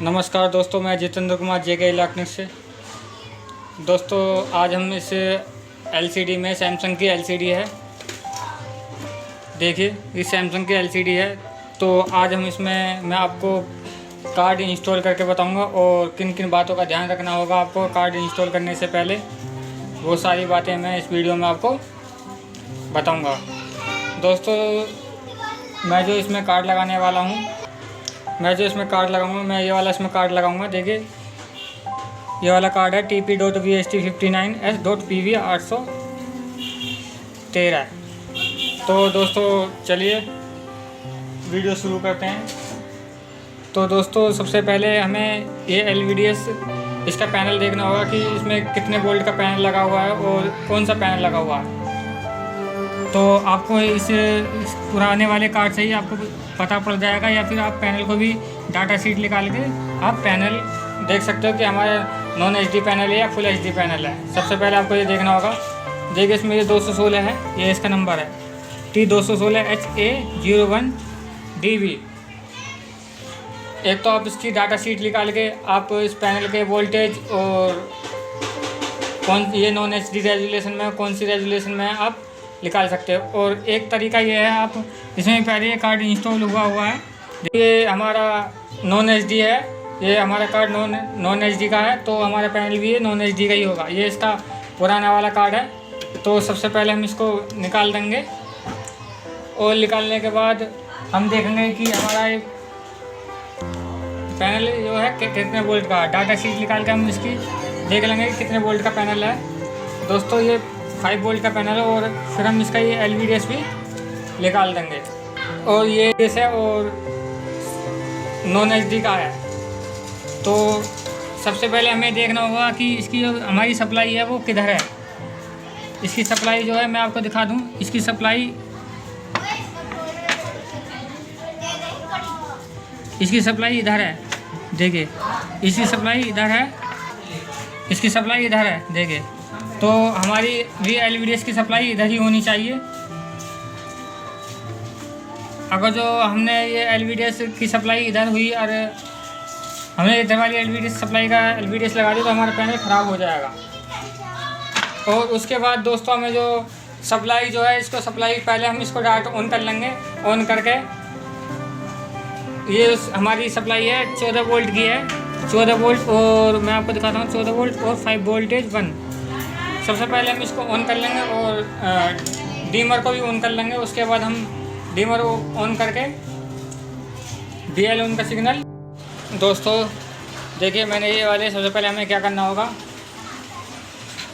नमस्कार दोस्तों, मैं जितेंद्र कुमार JK इलेक्ट्रॉनिक से। दोस्तों आज हम इस LCD में सैमसंग की LCD है, देखिए ये सैमसंग की LCD है। तो आज हम इसमें मैं आपको कार्ड इंस्टॉल करके बताऊंगा और किन किन बातों का ध्यान रखना होगा आपको कार्ड इंस्टॉल करने से पहले, वो सारी बातें मैं इस वीडियो में आपको बताऊंगा। दोस्तों मैं जो इसमें कार्ड लगाने वाला हूँ, मैं ये वाला इसमें कार्ड लगाऊंगा। देखिए ये वाला कार्ड है TP.VST59S.PV813। तो दोस्तों चलिए वीडियो शुरू करते हैं। तो दोस्तों सबसे पहले हमें ये LVDS इसका पैनल देखना होगा कि इसमें कितने वोल्ट का पैनल लगा हुआ है और कौन सा पैनल लगा हुआ है। तो आपको इस पुराने वाले कार्ड से ही आपको पता पड़ जाएगा, या फिर आप पैनल को भी डाटा शीट निकाल के आप पैनल देख सकते हो कि हमारा नॉन HD पैनल है या फुल HD पैनल है। सबसे पहले आपको ये देखना होगा। देखिए इसमें ये 216 है, ये इसका नंबर है T216HA01DB। एक तो आप इसकी डाटा शीट निकाल के आप इस पैनल के वोल्टेज और कौन ये नॉन HD रेजुलेशन में कौन सी रेजुलेशन में आप निकाल सकते हो। और एक तरीका ये है, आप इसमें पहले ये कार्ड इंस्टॉल हुआ है। ये हमारा नॉन HD है, ये हमारा कार्ड नॉन HD का है, तो हमारा पैनल भी ये नॉन HD का ही होगा। ये इसका पुराना वाला कार्ड है। तो सबसे पहले हम इसको निकाल देंगे और निकालने के बाद हम देखेंगे कि हमारा ये पैनल जो है कितने वोल्ट का है। डाटा शीट निकाल के हम इसकी देख लेंगे कि कितने वोल्ट का पैनल है। दोस्तों ये 5 वोल्ट का पैनल है और फिर हम इसका ये LVDS भी निकाल देंगे। और ये है और नॉन HD का है। तो सबसे पहले हमें देखना होगा कि इसकी जो हमारी सप्लाई है वो किधर है। इसकी सप्लाई जो है मैं आपको दिखा दूं। इसकी सप्लाई इधर है, देखिए इसकी सप्लाई इधर है, इसकी सप्लाई इधर है, देखिए। तो हमारी भी LVDS की सप्लाई इधर ही होनी चाहिए। अगर जो हमने ये LVDS की सप्लाई इधर हुई और हमने इधर वाली LVDS सप्लाई का LVDS लगा दी तो हमारा पैनल ख़राब हो जाएगा। और उसके बाद दोस्तों हमें जो सप्लाई जो है, इसको सप्लाई पहले हम इसको डायरेक्ट ऑन कर लेंगे। ऑन करके ये हमारी सप्लाई है 14 वोल्ट की है, 14 वोल्ट। और मैं आपको दिखाता हूँ 14 वोल्ट और 5 वोल्टेज 1। सबसे पहले हम इसको ऑन कर लेंगे और डीमर को भी ऑन कर लेंगे। उसके बाद हम डीमर को ऑन करके DL ऑन का सिग्नल। दोस्तों देखिए मैंने ये वाले सबसे पहले हमें क्या करना होगा,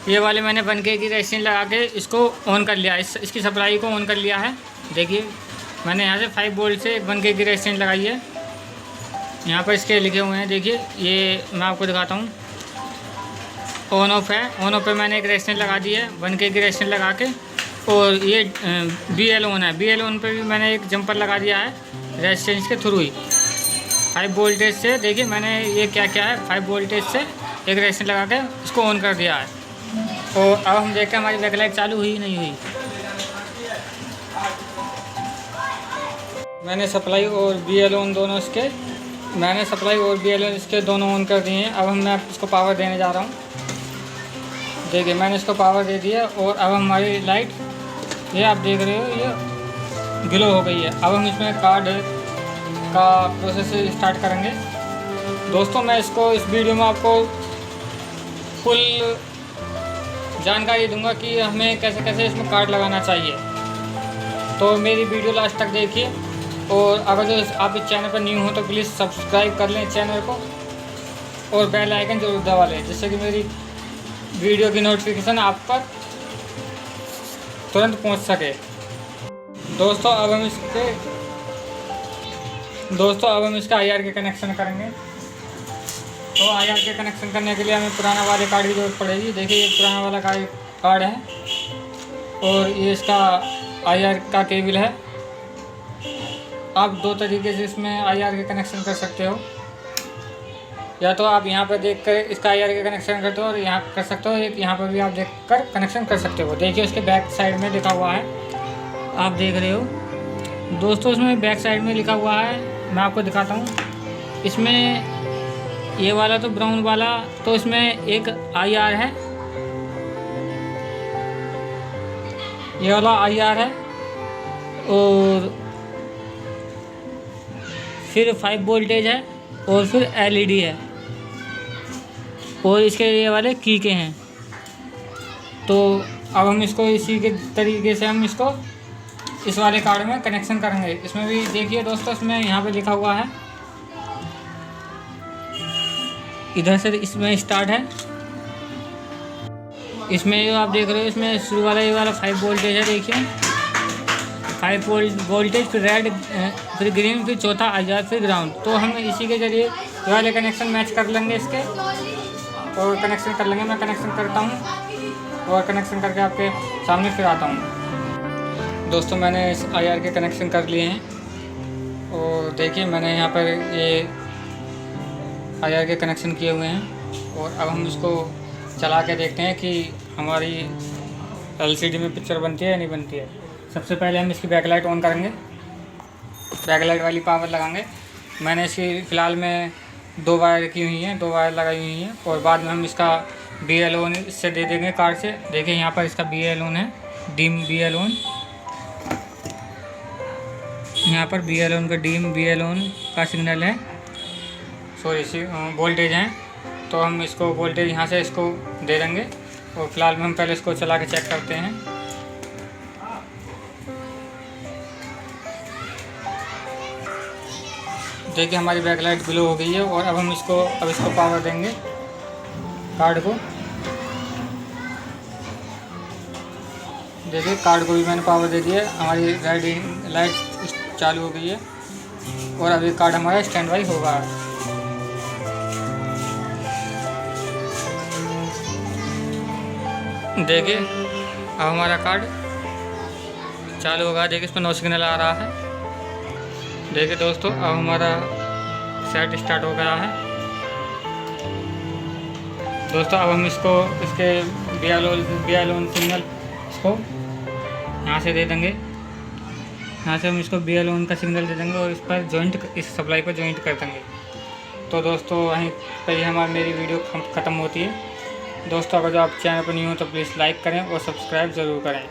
ये वाले मैंने 1K की रेजिस्टेंस लगा के इसको ऑन कर लिया, इसकी सप्लाई को ऑन कर लिया है। देखिए मैंने यहाँ से 5 वोल्ट से 1K की रेजिस्टेंस लगाई है। यहाँ पर इसके लिखे हुए हैं, देखिए ये मैं आपको दिखाता हूँ। ऑन ऑफ है, ऑन ऑफ पे मैंने एक रेजिस्टेंस लगा दी है 1K की रेजिस्टेंस लगा के। और ये BL ऑन है, BL ऑन पे भी मैंने एक जंपर लगा दिया है रेजिस्टेंस के थ्रू ही 5 वोल्टेज से। देखिए मैंने ये क्या क्या है, 5 वोल्टेज से एक रेजिस्टेंस लगा के इसको ऑन कर दिया है। और अब हम देखते हैं हमारी बैकलाइट चालू हुई नहीं हुई। मैंने सप्लाई और BL ऑन दोनों इसके दोनों ऑन कर दिए हैं। अब मैं इसको पावर देने जा रहा हूँ। देखिए मैंने इसको पावर दे दिया और अब हमारी लाइट ये आप देख रहे हो ये ग्लो हो गई है। अब हम इसमें कार्ड का प्रोसेस स्टार्ट करेंगे। दोस्तों मैं इस वीडियो में आपको फुल जानकारी दूंगा कि हमें कैसे कैसे इसमें कार्ड लगाना चाहिए। तो मेरी वीडियो लास्ट तक देखिए। और अगर जो आप इस चैनल पर न्यू हो तो प्लीज़ सब्सक्राइब कर लें चैनल को और बेल आइकन जरूर दबा लें, जिससे कि मेरी वीडियो की नोटिफिकेशन आप पर तुरंत पहुंच सके। दोस्तों अब हम इसका IR के कनेक्शन करेंगे। तो IR के कनेक्शन करने के लिए हमें पुराना वाले कार्ड की जरूरत पड़ेगी। देखिए ये पुराना वाला कार्ड है और ये इसका IR का केबल है। आप 2 तरीके से इसमें IR के कनेक्शन कर सकते हो, या तो आप यहाँ पर देख कर इसका IR के कनेक्शन करते हो और यहाँ कर सकते हो, यहाँ पर भी आप देख कर कनेक्शन कर सकते हो। देखिए उसके बैक साइड में लिखा हुआ है, आप देख रहे हो दोस्तों, इसमें बैक साइड में लिखा हुआ है। मैं आपको दिखाता हूँ। इसमें ये वाला तो ब्राउन वाला तो इसमें एक IR है, ये वाला IR है, और फिर 5 वोल्टेज है, और फिर LED है, और इसके ये वाले की के हैं। तो अब हम इसको इसी के तरीके से हम इसको इस वाले कार्ड में कनेक्शन करेंगे। इसमें भी देखिए दोस्तों, इसमें यहाँ पे लिखा हुआ है, इधर से इसमें स्टार्ट है। इसमें जो आप देख रहे हो, इसमें शुरू वाला ये वाला 5 वोल्टेज है, देखिए 5 वोल्टेज, फिर रेड, फिर ग्रीन, फिर चौथा IR, फिर ग्राउंड। तो हम इसी के जरिए ये वाले कनेक्शन मैच कर लेंगे इसके, और कनेक्शन कर लेंगे। मैं कनेक्शन करता हूँ और कनेक्शन करके आपके सामने फिर आता हूँ। दोस्तों मैंने इस IR के कनेक्शन कर लिए हैं, और देखिए मैंने यहाँ पर ये IR के कनेक्शन किए हुए हैं। और अब हम इसको चला के देखते हैं कि हमारी LCD में पिक्चर बनती है या नहीं बनती है। सबसे पहले हम इसकी बैकलाइट ऑन करेंगे, बैकलाइट वाली पावर लगाएंगे। मैंने इसकी फ़िलहाल में 2 वायर की हुई हैं, 2 वायर लगाई हुई हैं, और बाद में हम इसका BL ऑन इससे दे देंगे कार्ड से। देखिए यहाँ पर इसका BL ऑन है, डीम BL ऑन, यहाँ पर BL ऑन का डीम BL ऑन का सिग्नल है, सॉरी वोल्टेज हैं। तो हम इसको वोल्टेज यहाँ से इसको दे देंगे, और फिलहाल में हम पहले इसको चला के चेक करते हैं। देखिए हमारी बैकलाइट ग्लो हो गई है, और अब हम इसको पावर देंगे कार्ड को। देखिए कार्ड को भी मैंने पावर दे दिया, हमारी रेड लाइट चालू हो गई है, और अभी कार्ड हमारा स्टैंड बाई होगा। देखिए अब हमारा कार्ड चालू होगा। देखिए इस पर नो सिग्नल आ रहा है। देखिए दोस्तों अब हमारा सेट स्टार्ट हो गया है। दोस्तों अब हम इसके BL ऑन सिग्नल इसको यहाँ से दे देंगे। यहाँ से हम इसको BL ऑन का सिग्नल दे देंगे, और इस पर इस सप्लाई पर जॉइंट कर देंगे। तो दोस्तों वहीं पर ही मेरी वीडियो ख़त्म होती है। दोस्तों अगर जो आप चैनल पर न्यू हो तो प्लीज़ लाइक करें और सब्सक्राइब ज़रूर करें।